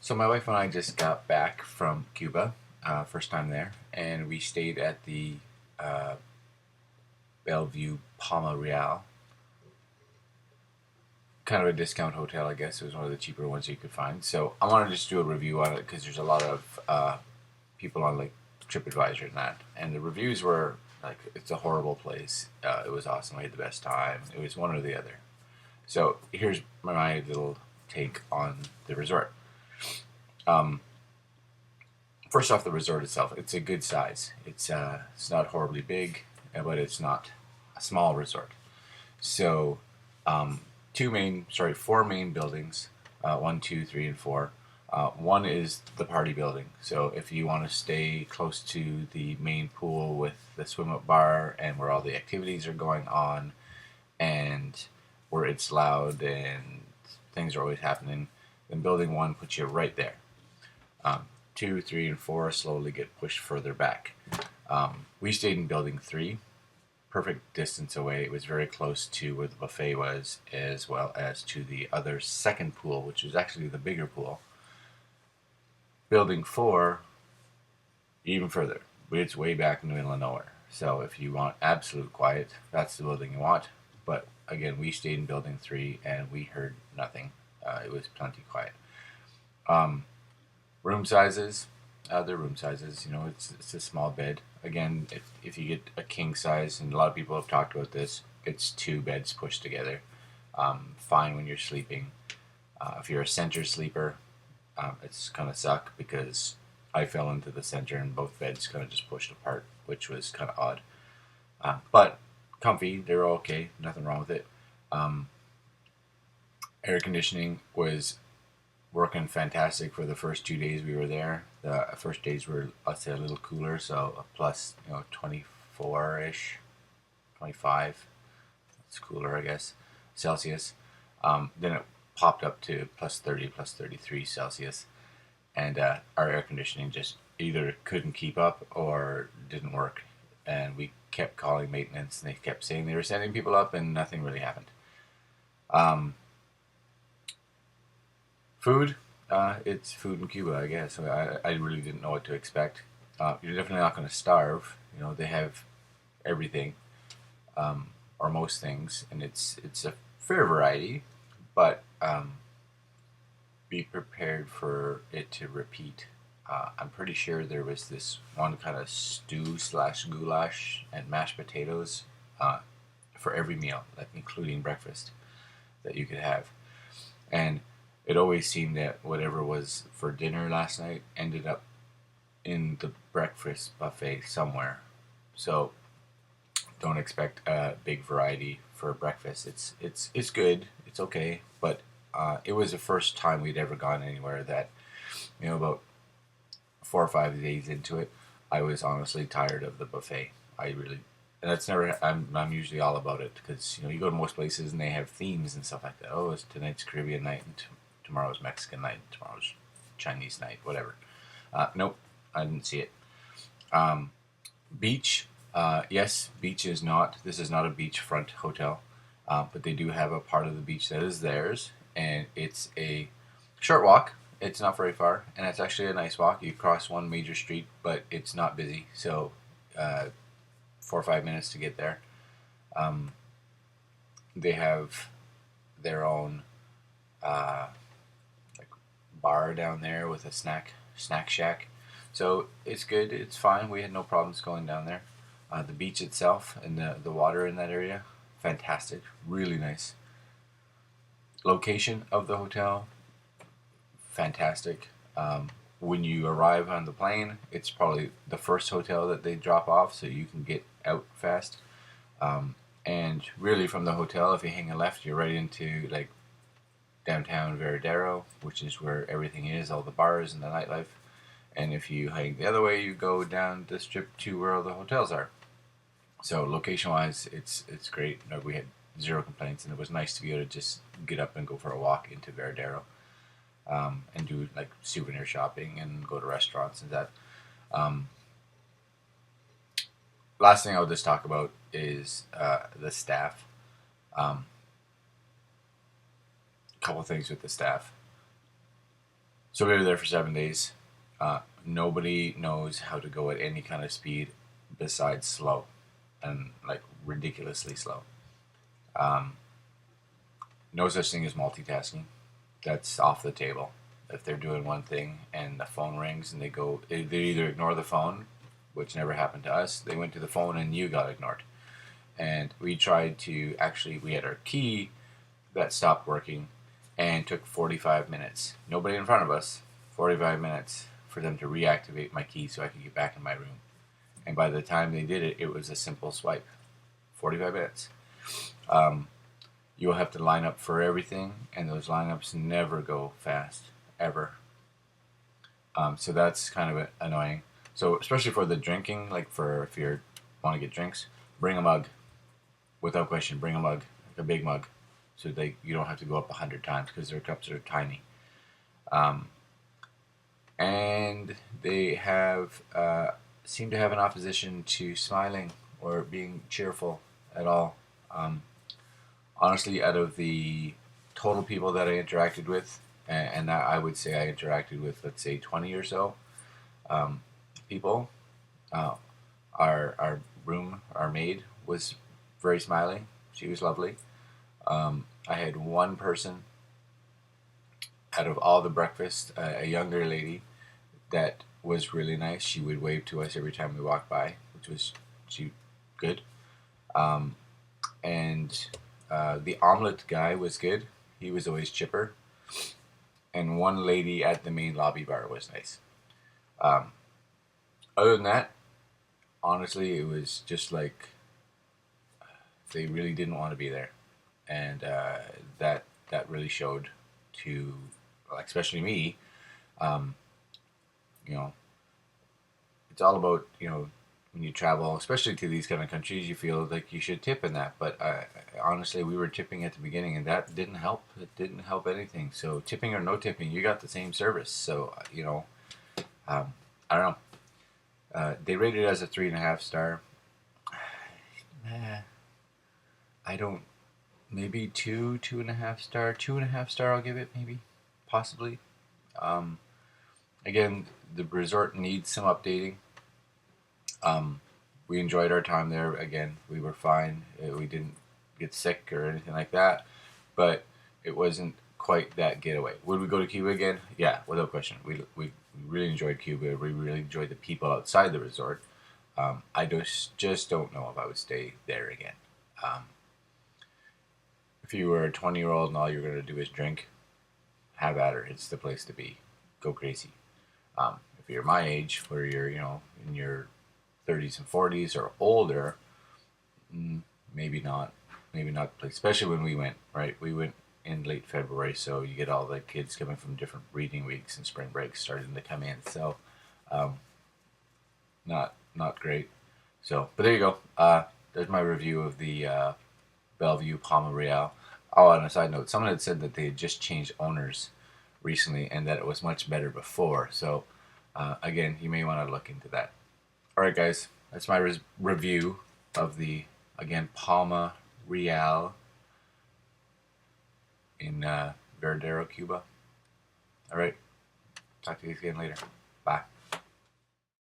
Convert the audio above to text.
So my wife and I just got back from Cuba, first time there, and we stayed at the uh, Bellevue Palma Real, kind of a discount hotel, I guess. It was one of the cheaper ones you could find. So I want to just do a review on it because there's a lot of people on like TripAdvisor and that, and the reviews were like, it's a horrible place. It was awesome. We had the best time. It was one or the other. So here's my little take on the resort. Um, First off, the resort itself, it's a good size. It's not horribly big, but it's not a small resort. So, um, four main buildings, one, two, three, and four. One is the party building. So if you want to stay close to the main pool with the swim up bar and where all the activities are going on, and where it's loud and things are always happening, then building one puts you right there. Um, Two, three, and four slowly get pushed further back. We stayed in building three, perfect distance away. It was very close to where the buffet was, as well as to the other second pool, which was actually the bigger pool. Building four, even further, but it's way back in the middle of nowhere. So if you want absolute quiet, that's the building you want. But again, we stayed in building three and we heard nothing. It was plenty quiet. Um, Room sizes, they're room sizes. It's a small bed. Again, if you get a king size, and a lot of people have talked about this, it's two beds pushed together. Fine when you're sleeping. If you're a center sleeper, it's kind of suck because I fell into the center and both beds kind of just pushed apart, which was kind of odd. But comfy, they were okay. Nothing wrong with it. Um, Air conditioning was working fantastic for the first 2 days we were there. The first days were, let's say, a little cooler, so a plus 24 ish, 25. It's cooler, I guess, Celsius. Then it popped up to plus 30, plus 33 Celsius, and our air conditioning just either couldn't keep up or didn't work. And we kept calling maintenance, and they kept saying they were sending people up, and nothing really happened. Um, Food, it's food in Cuba, I guess. I really didn't know what to expect. You're definitely not going to starve. They have everything, or most things, and it's a fair variety, but be prepared for it to repeat. I'm pretty sure there was this one kind of stew slash goulash and mashed potatoes for every meal, like including breakfast, that you could have. And it always seemed that whatever was for dinner last night ended up in the breakfast buffet somewhere. So don't expect a big variety for breakfast. It's good. It's okay, but it was the first time we'd ever gone anywhere that, about 4 or 5 days into it, I was honestly tired of the buffet. I really, and that's never. I'm usually all about it because you go to most places and they have themes and stuff like that. Oh, it's tonight's Caribbean night and tomorrow's Mexican night, tomorrow's Chinese night, whatever. Nope, I didn't see it. Um, Beach, yes, beach is not. This is not a beachfront hotel, but they do have a part of the beach that is theirs, and it's a short walk. It's not very far, and it's actually a nice walk. You cross one major street, but it's not busy, so 4 or 5 minutes to get there. Um, they have their own uh, like bar down there with a snack shack. So it's good. It's fine. We had no problems going down there. The beach itself and the water in that area, fantastic. Really nice. Location of the hotel, fantastic. When you arrive on the plane, it's probably the first hotel that they drop off, so you can get out fast. Um, and really, from the hotel, if you hang a left, you're right into like downtown Varadero, which is where everything is, all the bars and the nightlife. And if you hang the other way, you go down the strip to where all the hotels are. So location-wise, it's great. We had zero complaints, and it was nice to be able to just get up and go for a walk into Varadero, and do like souvenir shopping and go to restaurants and that. Um, Last thing I'll just talk about is the staff. A couple things with the staff. So we were there for 7 days. Nobody knows how to go at any kind of speed besides slow, and like ridiculously slow. Um, no such thing as multitasking. That's off the table. If they're doing one thing and the phone rings and they either ignore the phone, which never happened to us. They went to the phone and you got ignored. And we tried to we had our key that stopped working and took 45 minutes. Nobody in front of us, 45 minutes for them to reactivate my key so I could get back in my room. And by the time they did it, it was a simple swipe. 45 minutes. You'll have to line up for everything, and those lineups never go fast, ever. So that's kind of annoying. So especially for the drinking, like for if you want to get drinks, bring a mug. Without question, bring a mug, like a big mug, so you don't have to go up 100 times because their cups are tiny. And they seem to have an opposition to smiling or being cheerful at all. Honestly, out of the total people that I interacted with, and I would say I interacted with, let's say, 20 or so people, our maid was very smiley. She was lovely. I had one person out of all the breakfast, a younger lady that was really nice. She would wave to us every time we walked by, which was good. And the omelet guy was good. He was always chipper. And one lady at the main lobby bar was nice. Other than that, honestly, it was just like they really didn't want to be there, and that really showed to, especially me. You know, it's all about, when you travel, especially to these kind of countries, you feel like you should tip in that. But honestly, we were tipping at the beginning, and that didn't help. It didn't help anything. So tipping or no tipping, you got the same service. So I don't know. They rated it as a 3.5 star. I don't. Maybe 2.5 star, 2.5 star. I'll give it, maybe, possibly. Again, the resort needs some updating. We enjoyed our time there. Again, we were fine. We didn't get sick or anything like that, but it wasn't quite that getaway. Would we go to Cuba again? Yeah, without question. We really enjoyed Cuba. We really enjoyed the people outside the resort. I just don't know if I would stay there again. If you were a 20-year-old and all you're going to do is drink, have at her. It's the place to be. Go crazy. If you're my age, where you're, in your 30s and 40s or older, maybe not. Maybe not the place. Especially when we went, right? We went in late February, so you get all the kids coming from different reading weeks and spring breaks starting to come in. So, not great. So, but there you go. There's my review of the Bellevue Palma Real. Oh, and a side note, someone had said that they had just changed owners recently and that it was much better before. So, again, you may want to look into that. All right, guys, that's my review of the, again, Palma Real in Varadero, Cuba. All right, talk to you again later. Bye.